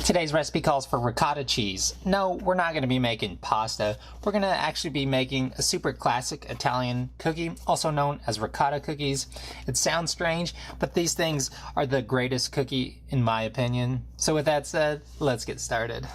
Today's recipe calls for ricotta cheese. No, we're not going to be making pasta. We're going to actually be making a super classic Italian cookie, also known as ricotta cookies. It sounds strange, but these things are the greatest cookie in my opinion. So with that said, let's get started.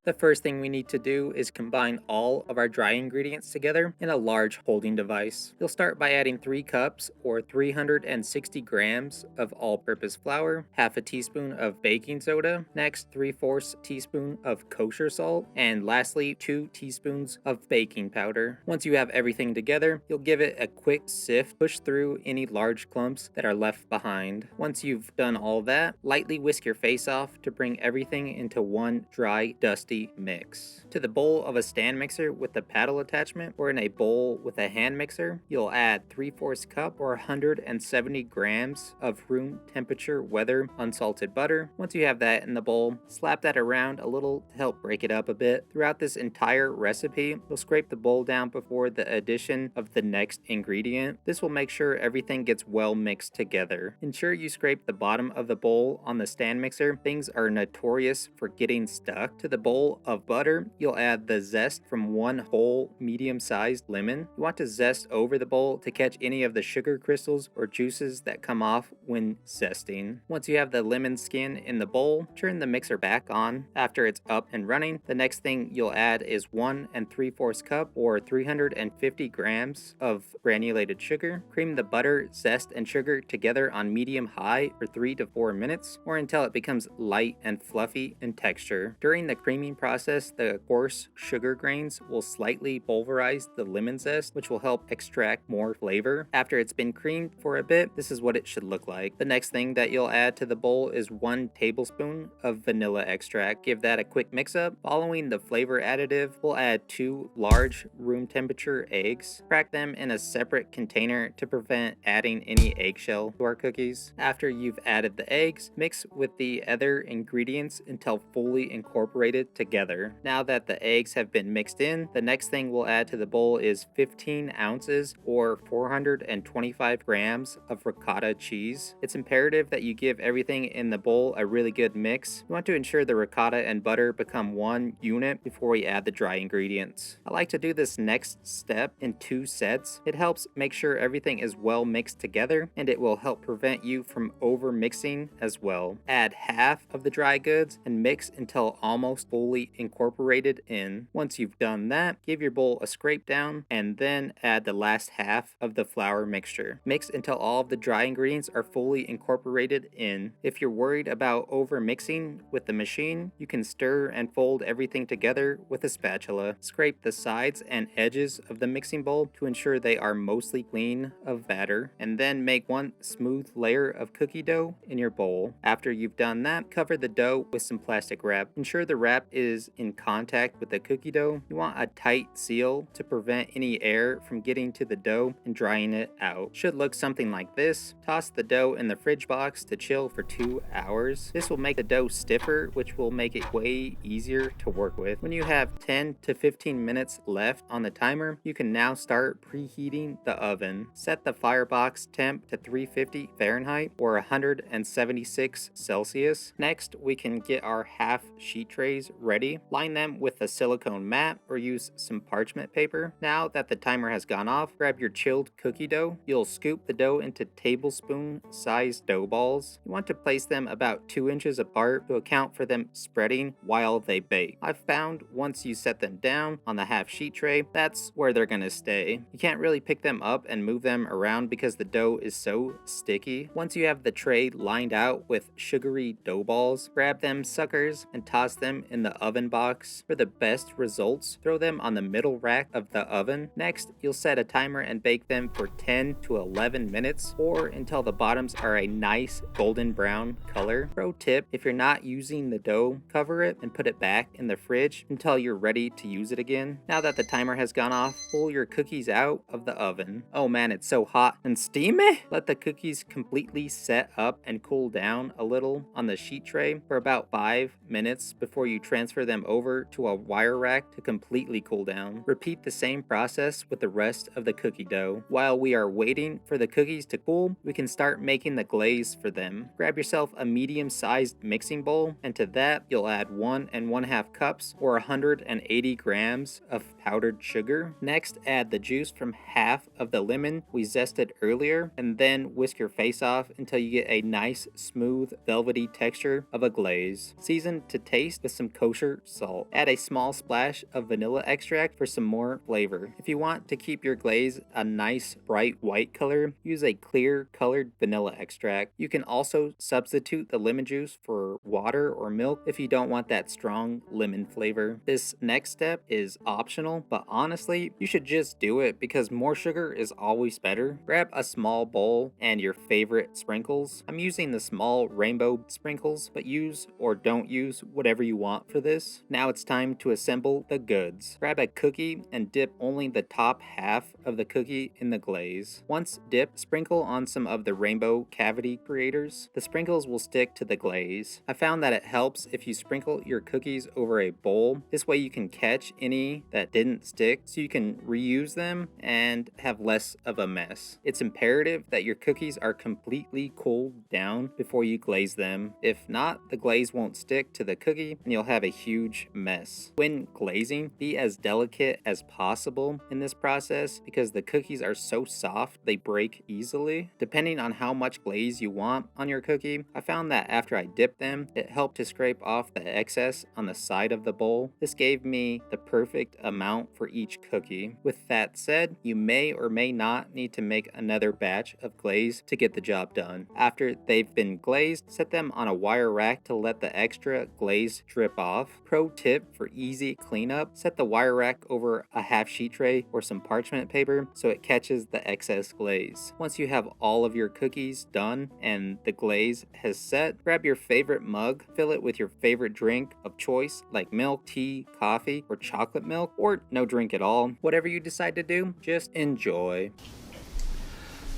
The first thing we need to do is combine all of our dry ingredients together in a large holding device. You'll start by adding 3 cups or 360 grams of all-purpose flour, half a teaspoon of baking soda, next 3/4 teaspoon of kosher salt, and lastly 2 teaspoons of baking powder. Once you have everything together, you'll give it a quick sift, push through any large clumps that are left behind. Once you've done all that, lightly whisk your face off to bring everything into one dry, dusty mix. To the bowl of a stand mixer with the paddle attachment or in a bowl with a hand mixer, you'll add 3/4 cup or 170 grams of room temperature weather unsalted butter. Once you have that in the bowl, slap that around a little to help break it up a bit. Throughout this entire recipe, you'll scrape the bowl down before the addition of the next ingredient. This will make sure everything gets well mixed together. Ensure you scrape the bottom of the bowl on the stand mixer. Things are notorious for getting stuck. To the bowl of butter, you'll add the zest from 1 whole medium-sized lemon. You want to zest over the bowl to catch any of the sugar crystals or juices that come off when zesting. Once you have the lemon skin in the bowl, turn the mixer back on. After it's up and running, the next thing you'll add is 1 3/4 cup or 350 grams of granulated sugar. Cream the butter, zest, and sugar together on medium-high for 3 to 4 minutes or until it becomes light and fluffy in texture. During the creaming process, the coarse sugar grains will slightly pulverize the lemon zest, which will help extract more flavor. After it's been creamed for a bit, this is what it should look like. The next thing that you'll add to the bowl is 1 tablespoon of vanilla extract. Give that a quick mix up. Following the flavor additive, we'll add 2 large room temperature eggs. Crack them in a separate container to prevent adding any eggshell to our cookies. After you've added the eggs, mix with the other ingredients until fully incorporated together. Now that the eggs have been mixed in, the next thing we'll add to the bowl is 15 ounces or 425 grams of ricotta cheese. It's imperative that you give everything in the bowl a really good mix. You want to ensure the ricotta and butter become one unit before we add the dry ingredients. I like to do this next step in 2 sets. It helps make sure everything is well mixed together, and it will help prevent you from over mixing as well. Add half of the dry goods and mix until almost fully incorporated in. Once you've done that, give your bowl a scrape down and then add the last half of the flour mixture. Mix until all of the dry ingredients are fully incorporated in. If you're worried about over mixing with the machine, you can stir and fold everything together with a spatula. Scrape the sides and edges of the mixing bowl to ensure they are mostly clean of batter, and then make one smooth layer of cookie dough in your bowl. After you've done that, cover the dough with some plastic wrap. Ensure the wrap is in contact with the cookie dough. You want a tight seal to prevent any air from getting to the dough and drying it out. Should look something like this. Toss the dough in the fridge box to chill for 2 hours. This will make the dough stiffer, which will make it way easier to work with. When you have 10 to 15 minutes left on the timer, you can now start preheating the oven. Set the firebox temp to 350 Fahrenheit or 176 Celsius. Next, we can get our half sheet trays ready. Line them with a silicone mat or use some parchment paper. Now that the timer has gone off, grab your chilled cookie dough. You'll scoop the dough into tablespoon-sized dough balls. You want to place them about 2 inches apart to account for them spreading while they bake. I've found once you set them down on the half sheet tray, that's where they're gonna stay. You can't really pick them up and move them around because the dough is so sticky. Once you have the tray lined out with sugary dough balls, grab them suckers and toss them in the oven box. For the best results, throw them on the middle rack of the oven. Next, you'll set a timer and bake them for 10 to 11 minutes or until the bottoms are a nice golden brown color. Pro tip, if you're not using the dough, cover it and put it back in the fridge until you're ready to use it again. Now that the timer has gone off, pull your cookies out of the oven. Oh man, it's so hot and steamy! Let the cookies completely set up and cool down a little on the sheet tray for about 5 minutes before you transfer transfer them over to a wire rack to completely cool down. Repeat the same process with the rest of the cookie dough. While we are waiting for the cookies to cool, we can start making the glaze for them. Grab yourself a medium-sized mixing bowl, and to that you'll add 1 1/2 cups or 180 grams of powdered sugar. Next, add the juice from half of the lemon we zested earlier, and then whisk your face off until you get a nice, smooth, velvety texture of a glaze. Season to taste with some kosher salt. Add a small splash of vanilla extract for some more flavor. If you want to keep your glaze a nice, bright white color, use a clear colored vanilla extract. You can also substitute the lemon juice for water or milk if you don't want that strong lemon flavor. This next step is optional, but honestly, you should just do it because more sugar is always better. Grab a small bowl and your favorite sprinkles. I'm using the small rainbow sprinkles, but use or don't use whatever you want for this. Now it's time to assemble the goods. Grab a cookie and dip only the top half of the cookie in the glaze. Once dipped, sprinkle on some of the rainbow cavity creators. The sprinkles will stick to the glaze. I found that it helps if you sprinkle your cookies over a bowl. This way you can catch any that didn't stick so you can reuse them and have less of a mess. It's imperative that your cookies are completely cooled down before you glaze them. If not, the glaze won't stick to the cookie and you'll have a huge mess. When glazing, be as delicate as possible in this process because the cookies are so soft they break easily. Depending on how much glaze you want on your cookie, I found that after I dipped them, it helped to scrape off the excess on the side of the bowl. This gave me the perfect amount for each cookie. With that said, you may or may not need to make another batch of glaze to get the job done. After they've been glazed, set them on a wire rack to let the extra glaze drip off. Pro tip for easy cleanup, set the wire rack over a half sheet tray or some parchment paper so it catches the excess glaze. Once you have all of your cookies done and the glaze has set, grab your favorite mug, fill it with your favorite drink of choice like milk, tea, coffee, or chocolate milk, or no drink at all. Whatever you decide to do, just enjoy.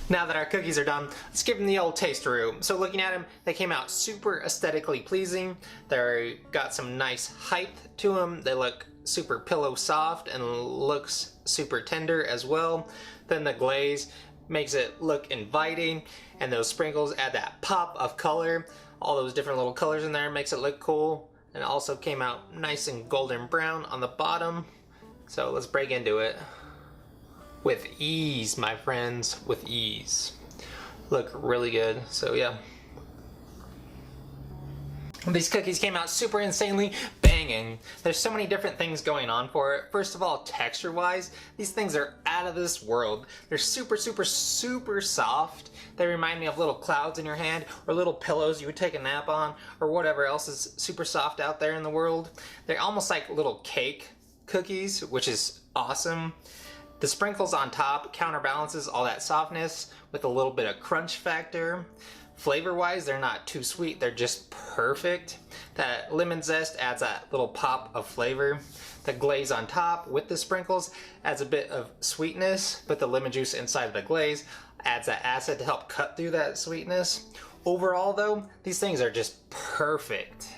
Now that our cookies are done, let's give them the old taste-a-roo. So looking at them, they came out super aesthetically pleasing. They got some nice height to them. They look super pillow soft and looks super tender as well. Then the glaze makes it look inviting, and those sprinkles add that pop of color. All those different little colors in there makes it look cool, and it also came out nice and golden brown on the bottom. So let's break into it. With ease, my friends, with ease. Look really good, so yeah. These cookies came out super insanely banging. There's so many different things going on for it. First of all, texture-wise, these things are out of this world. They're super, super, super soft. They remind me of little clouds in your hand or little pillows you would take a nap on or whatever else is super soft out there in the world. They're almost like little cake cookies, which is awesome. The sprinkles on top counterbalances all that softness with a little bit of crunch factor. Flavor-wise, they're not too sweet, they're just perfect. That lemon zest adds that little pop of flavor. The glaze on top with the sprinkles adds a bit of sweetness, but the lemon juice inside of the glaze adds that acid to help cut through that sweetness. Overall though, these things are just perfect.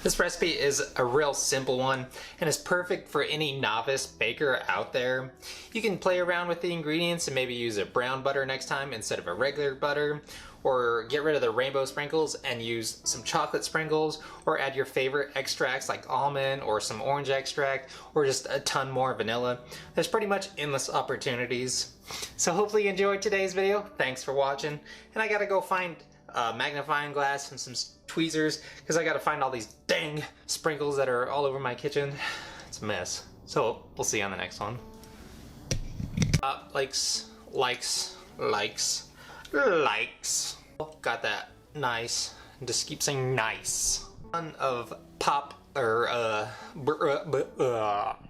This recipe is a real simple one and is perfect for any novice baker out there. You can play around with the ingredients and maybe use a brown butter next time instead of a regular butter, or get rid of the rainbow sprinkles and use some chocolate sprinkles, or add your favorite extracts like almond or some orange extract, or just a ton more vanilla. There's pretty much endless opportunities. So hopefully you enjoyed today's video. Thanks for watching, and I gotta go find a magnifying glass and some tweezers because I gotta find all these dang sprinkles that are all over my kitchen. It's a mess. So we'll see you on the next one. Likes. Got that nice. Just keep saying nice. Ton of pop or